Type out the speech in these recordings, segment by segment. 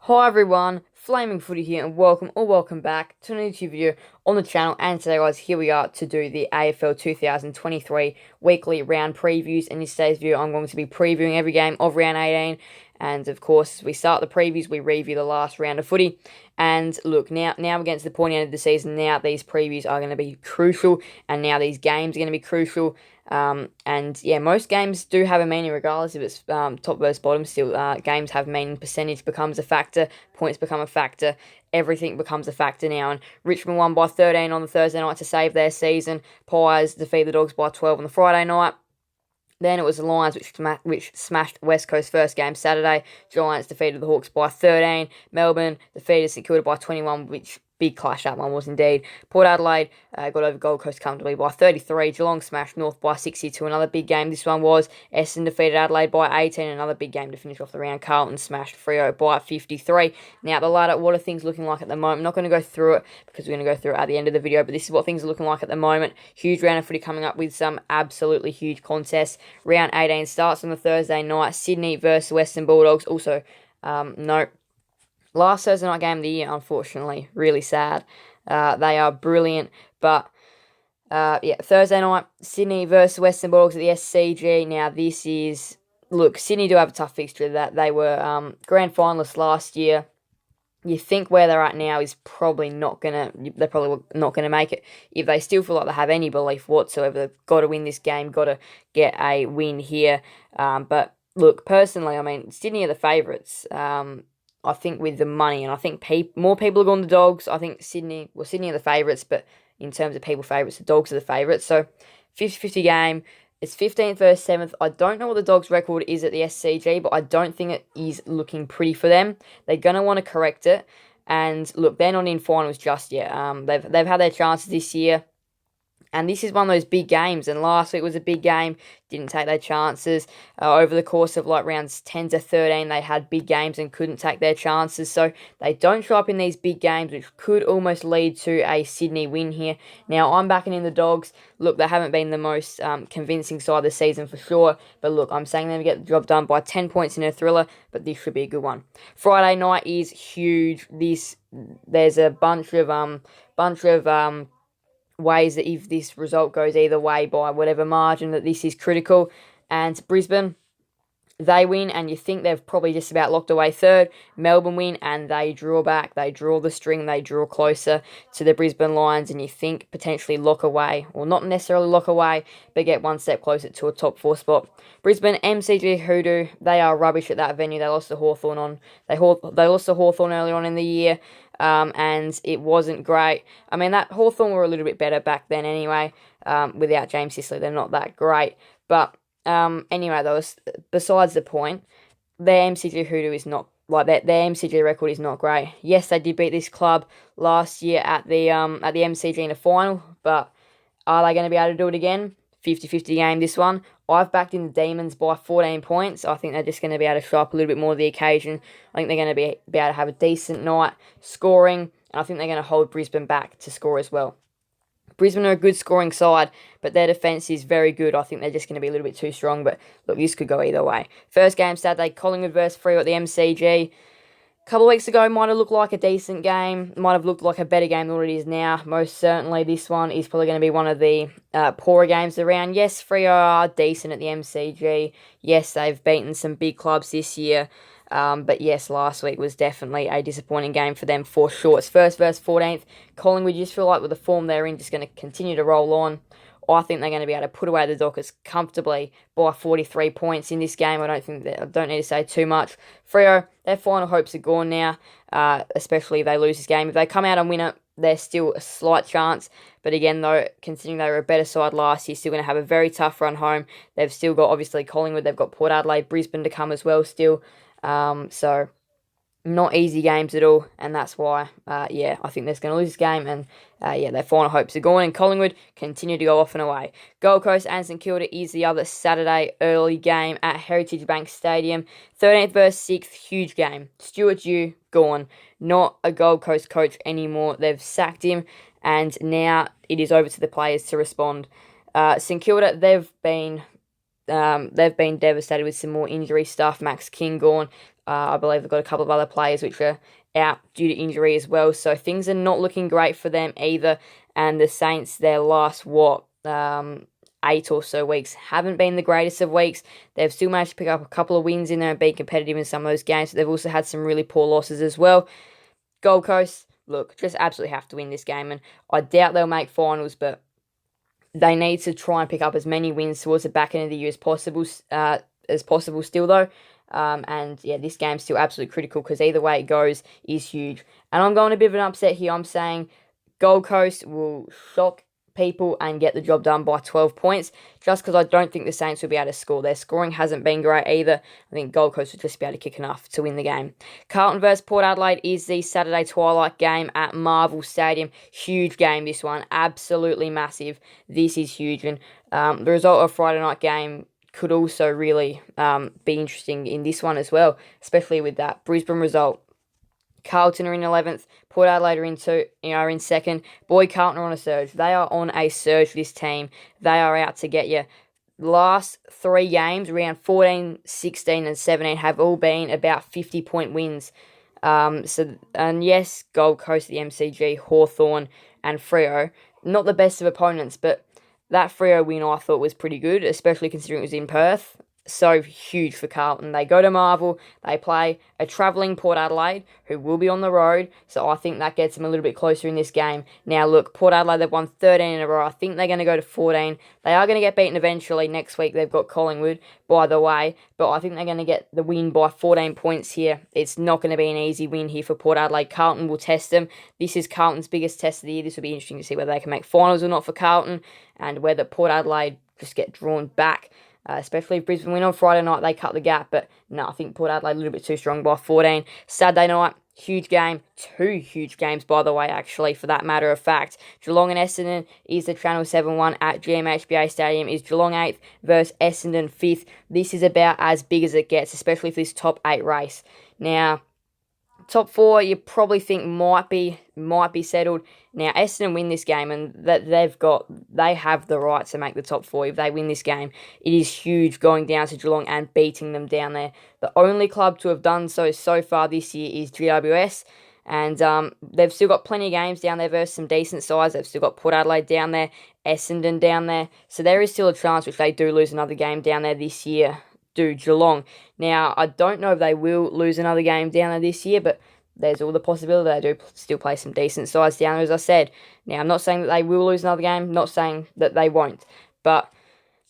Hi everyone, Flaming Footy here and welcome back to a new YouTube video on the channel. And today guys, here we are to do the AFL 2023 weekly round previews. In today's video, I'm going to be previewing every game of round 18. And of course, we start the previews, we review the last round of footy. And look, now we're getting to the pointy end of the season. Now these previews are going to be crucial, and now these games are going to be crucial. And yeah, most games do have a meaning regardless if it's top versus bottom. Still, games have meaning. Percentage becomes a factor. Points become a factor. Everything becomes a factor now. And Richmond won by 13 on the Thursday night to save their season. Pies defeat the Dogs by 12 on the Friday night. Then it was the Lions which smashed West Coast first game Saturday. Giants defeated the Hawks by 13. Melbourne defeated St Kilda by 21, which big clash that one was indeed. Port Adelaide got over Gold Coast comfortably by 33. Geelong smashed North by 62. Another big game this one was. Essendon defeated Adelaide by 18. Another big game to finish off the round. Carlton smashed Freo by 53. Now the ladder, what are things looking like at the moment? I'm not going to go through it because we're going to go through it at the end of the video, but this is what things are looking like at the moment. Huge round of footy coming up with some absolutely huge contests. Round 18 starts on the Thursday night. Sydney versus Western Bulldogs. Also, no. Last Thursday night game of the year, unfortunately. Really sad. They are brilliant. But, yeah, Thursday night, Sydney versus Western Bulldogs at the SCG. Now, this is... Look, Sydney do have a tough fixture. That they were grand finalists last year. You think where they're at now is probably not going to... They're probably not going to make it. If they still feel like they have any belief whatsoever, they've got to win this game, got to get a win here. But, look, personally, I mean, Sydney are the favourites. I think with the money, and I think more people are going to the Dogs. I think Sydney are the favourites, but in terms of people favourites, the Dogs are the favourites. So 50-50 game. It's 15th versus 7th. I don't know what the Dogs' record is at the SCG, but I don't think it is looking pretty for them. They're going to want to correct it. And look, they're not in finals just yet. They've had their chances this year. And this is one of those big games, and last week was a big game, didn't take their chances. Over the course of like rounds 10 to 13, they had big games and couldn't take their chances. So they don't show up in these big games, which could almost lead to a Sydney win here. Now, I'm backing in the Dogs. Look, they haven't been the most convincing side this season for sure. But look, I'm saying them to get the job done by 10 points in a thriller, but this should be a good one. Friday night is huge. There's a bunch of ways that if this result goes either way by whatever margin, that this is critical. And Brisbane, they win, and you think they've probably just about locked away third. Melbourne win, and they draw back. They draw the string. They draw closer to the Brisbane Lions, and you think potentially lock away, or not necessarily lock away, but get one step closer to a top 4 spot. Brisbane, MCG Hoodoo, they are rubbish at that venue. They lost to Hawthorn they lost to Hawthorn early on in the year. And it wasn't great. I mean, that Hawthorn were a little bit better back then anyway. Without James Sicily, they're not that great. But anyway, that was besides the point. Their MCG Hoodoo is not like that. Their MCG record is not great. Yes, they did beat this club last year at the MCG in the final, but are they going to be able to do it again? 50-50 game, this one. I've backed in the Demons by 14 points. I think they're just going to be able to show up a little bit more of the occasion. I think they're going to be able to have a decent night scoring, and I think they're going to hold Brisbane back to score as well. Brisbane are a good scoring side, but their defence is very good. I think they're just going to be a little bit too strong, but look, this could go either way. First game Saturday, Collingwood versus Freo at the MCG. A couple of weeks ago, might have looked like a decent game. Might have looked like a better game than what it is now. Most certainly, this one is probably going to be one of the poorer games around. Yes, Freo are decent at the MCG. Yes, they've beaten some big clubs this year. But yes, last week was definitely a disappointing game for them for sure. It's first versus 14th. Collingwood, you just feel like with the form they're in, just going to continue to roll on. I think they're going to be able to put away the Dockers comfortably by 43 points in this game. I don't need to say too much. Freo, their final hopes are gone now, especially if they lose this game. If they come out and win it, there's still a slight chance. But again, though, considering they were a better side last year, still going to have a very tough run home. They've still got, obviously, Collingwood. They've got Port Adelaide, Brisbane to come as well still. So not easy games at all, and that's why, I think they're going to lose this game, and, their final hopes are gone, and Collingwood continue to go off and away. Gold Coast and St Kilda is the other Saturday early game at Heritage Bank Stadium. 13th versus 6th, huge game. Stuart Dew, gone. Not a Gold Coast coach anymore. They've sacked him, and now it is over to the players to respond. St Kilda, they've been they've been devastated with some more injury stuff. Max King gone. I believe they've got a couple of other players which are out due to injury as well. So things are not looking great for them either. And the Saints, their last 8 or so weeks haven't been the greatest of weeks. They've still managed to pick up a couple of wins in there and be competitive in some of those games. But they've also had some really poor losses as well. Gold Coast, look, just absolutely have to win this game. And I doubt they'll make finals, but they need to try and pick up as many wins towards the back end of the year as possible. Still though. And yeah, this game's still absolutely critical because either way it goes is huge. And I'm going a bit of an upset here. I'm saying Gold Coast will shock people and get the job done by 12 points, just because I don't think the Saints will be able to score. Their scoring hasn't been great either. I think Gold Coast will just be able to kick enough to win the game. Carlton versus Port Adelaide is the Saturday twilight game at Marvel Stadium. Huge game, this one. Absolutely massive. This is huge. And the result of Friday night game could also really be interesting in this one as well, especially with that Brisbane result. Carlton are in 11th. Port Adelaide are in second. Boy, Carlton are on a surge. They are on a surge, this team. They are out to get you. Last 3 games, round 14, 16 and 17, have all been about 50-point wins. And yes, Gold Coast, the MCG, Hawthorn and Freo, not the best of opponents, but that Freo win I thought was pretty good, especially considering it was in Perth. So huge for Carlton. They go to Marvel, they play a travelling Port Adelaide, who will be on the road, so I think that gets them a little bit closer in this game. Now look, Port Adelaide, they've won 13 in a row. I think they're going to go to 14. They are going to get beaten eventually. Next week they've got Collingwood, by the way, but I think they're going to get the win by 14 points here. It's not going to be an easy win here for Port Adelaide. Carlton will test them. This is Carlton's biggest test of the year. This will be interesting to see whether they can make finals or not for Carlton, and whether Port Adelaide just get drawn back. Especially if Brisbane win on Friday night, they cut the gap. But no, I think Port Adelaide a little bit too strong by 14. Saturday night, huge game. 2 huge games, by the way, actually, for that matter of fact. Geelong and Essendon is the Channel 7 one at GMHBA Stadium. Is Geelong 8th versus Essendon 5th. This is about as big as it gets, especially for this top 8 race. Now, top 4, you probably think might be settled. Now, Essendon win this game, and they have the right to make the top 4 if they win this game. It is huge going down to Geelong and beating them down there. The only club to have done so far this year is GWS, and they've still got plenty of games down there versus some decent sides. They've still got Port Adelaide down there, Essendon down there, so there is still a chance if they do lose another game down there this year. Do Geelong. Now, I don't know if they will lose another game down there this year, but there's all the possibility they do still play some decent sides down there, as I said. Now, I'm not saying that they will lose another game, not saying that they won't, but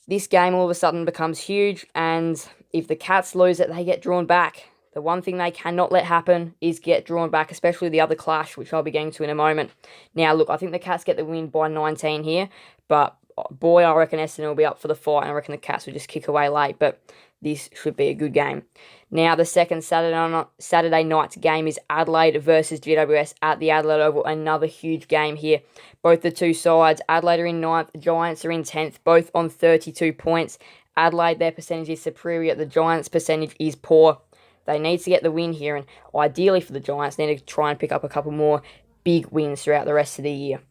this game all of a sudden becomes huge, and if the Cats lose it, they get drawn back. The one thing they cannot let happen is get drawn back, especially the other clash, which I'll be getting to in a moment. Now, look, I think the Cats get the win by 19 here, but boy, I reckon Essendon will be up for the fight, and I reckon the Cats will just kick away late, but this should be a good game. Now, the second Saturday night's game is Adelaide versus GWS at the Adelaide Oval. Another huge game here. Both the two sides, Adelaide are in 9th, Giants are in 10th, both on 32 points. Adelaide, their percentage is superior. The Giants' percentage is poor. They need to get the win here, and ideally for the Giants, need to try and pick up a couple more big wins throughout the rest of the year.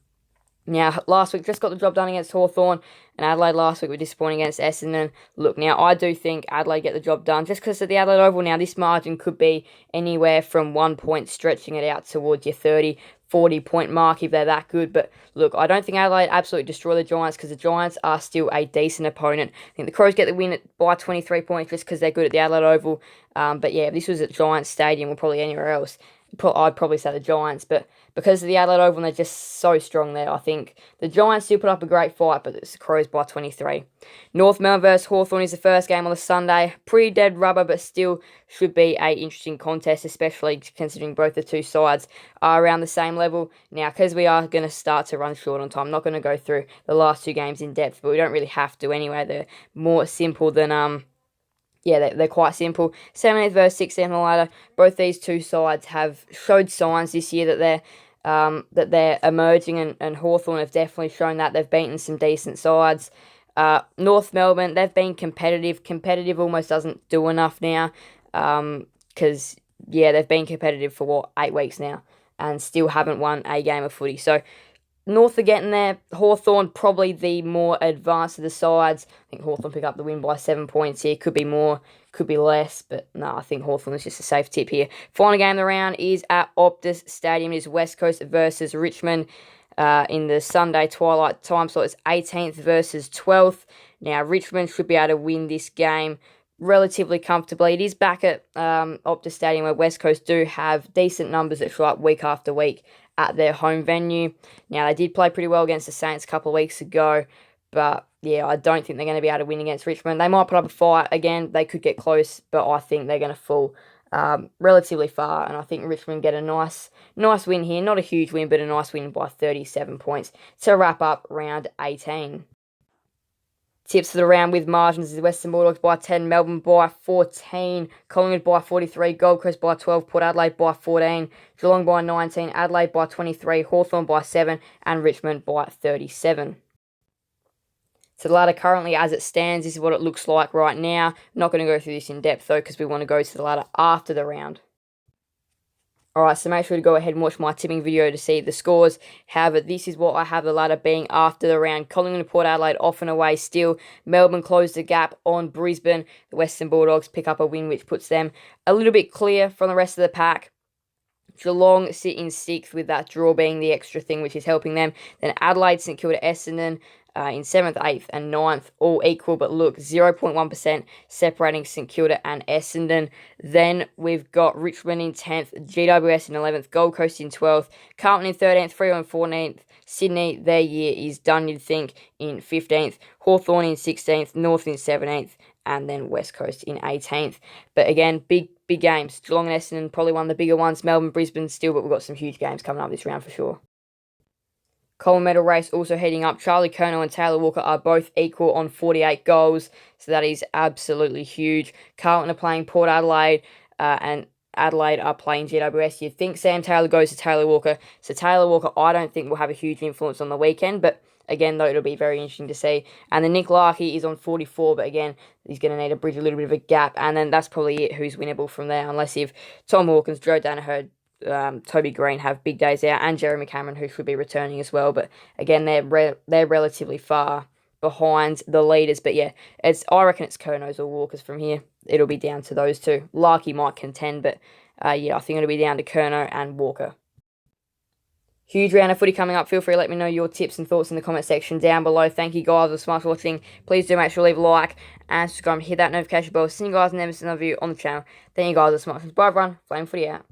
Now, last week just got the job done against Hawthorn, and Adelaide last week were disappointing against Essendon. Look, now I do think Adelaide get the job done just because at the Adelaide Oval now this margin could be anywhere from 1 point, stretching it out towards your 30, 40 point mark if they're that good. But look, I don't think Adelaide absolutely destroy the Giants because the Giants are still a decent opponent. I think the Crows get the win by 23 points just because they're good at the Adelaide Oval. But yeah, if this was at Giants Stadium or probably anywhere else, I'd probably say the Giants, but because of the Adelaide Oval, they're just so strong there. I think the Giants still put up a great fight, but it's the Crows by 23. North Melbourne versus Hawthorn is the first game on the Sunday. Pretty dead rubber, but still should be a interesting contest, especially considering both the two sides are around the same level. Now, because we are going to start to run short on time, I'm not going to go through the last 2 games in depth, but we don't really have to anyway. They're more simple than they're quite simple. 17th versus 16th on the ladder. Both these two sides have showed signs this year that they're emerging, and Hawthorn have definitely shown that. They've beaten some decent sides. North Melbourne, they've been competitive. Competitive almost doesn't do enough now, because they've been competitive for 8 weeks now and still haven't won a game of footy. So North are getting there. Hawthorn probably the more advanced of the sides. I think Hawthorn pick up the win by 7 points here. Could be more, could be less, but no, I think Hawthorn is just a safe tip here. Final game of the round is at Optus Stadium. It is West Coast versus Richmond. In the Sunday twilight time slot, it's 18th versus 12th. Now, Richmond should be able to win this game relatively comfortably. It is back at Optus Stadium where West Coast do have decent numbers that show up week after week at their home venue. Now, they did play pretty well against the Saints a couple of weeks ago, but yeah, I don't think they're going to be able to win against Richmond. They might put up a fight again. They could get close, but I think they're going to fall relatively far, and I think Richmond get a nice win here. Not a huge win, but a nice win by 37 points to wrap up round 18. Tips for the round with margins is Western Bulldogs by 10, Melbourne by 14, Collingwood by 43, Gold Coast by 12, Port Adelaide by 14, Geelong by 19, Adelaide by 23, Hawthorn by 7, and Richmond by 37. So the ladder currently as it stands, this is what it looks like right now. I'm not going to go through this in depth though, because we want to go to the ladder after the round. Alright, so make sure to go ahead and watch my tipping video to see the scores. However, this is what I have the ladder being after the round. Collingwood and Port Adelaide off and away still. Melbourne closed the gap on Brisbane. The Western Bulldogs pick up a win, which puts them a little bit clear from the rest of the pack. Geelong sit in 6th with that draw being the extra thing which is helping them. Then Adelaide, St Kilda, Essendon in 7th, 8th and 9th, all equal, but look, 0.1% separating St Kilda and Essendon. Then we've got Richmond in 10th, GWS in 11th, Gold Coast in 12th, Carlton in 13th, Freo in 14th, Sydney, their year is done, you'd think, in 15th, Hawthorn in 16th, North in 17th, and then West Coast in 18th. But again, big games. Geelong and Essendon, probably one of the bigger ones. Melbourne, Brisbane still, but we've got some huge games coming up this round for sure. Coleman medal race also heating up. Charlie Curnow and Taylor Walker are both equal on 48 goals, so that is absolutely huge. Carlton are playing Port Adelaide, and Adelaide are playing GWS. You'd think Sam Taylor goes to Taylor Walker, so Taylor Walker I don't think will have a huge influence on the weekend, but again, though, it'll be very interesting to see. And then Nick Larkey is on 44, but again, he's going to need to bridge a little bit of a gap, and then that's probably it who's winnable from there, unless if Tom Hawkins, Joe Danaher, Toby Green have big days out, and Jeremy Cameron, who should be returning as well. But again, they're relatively far behind the leaders. But yeah, I reckon it's Curnow's or Walker's from here. It'll be down to those two. Larkey might contend, but yeah, I think it'll be down to Curnow and Walker. Huge round of footy coming up. Feel free to let me know your tips and thoughts in the comment section down below. Thank you guys so much for watching. Please do make sure to leave a like and subscribe and hit that notification bell. See you guys in the next video on the channel. Thank you guys so much. Bye everyone. Flame Footy out.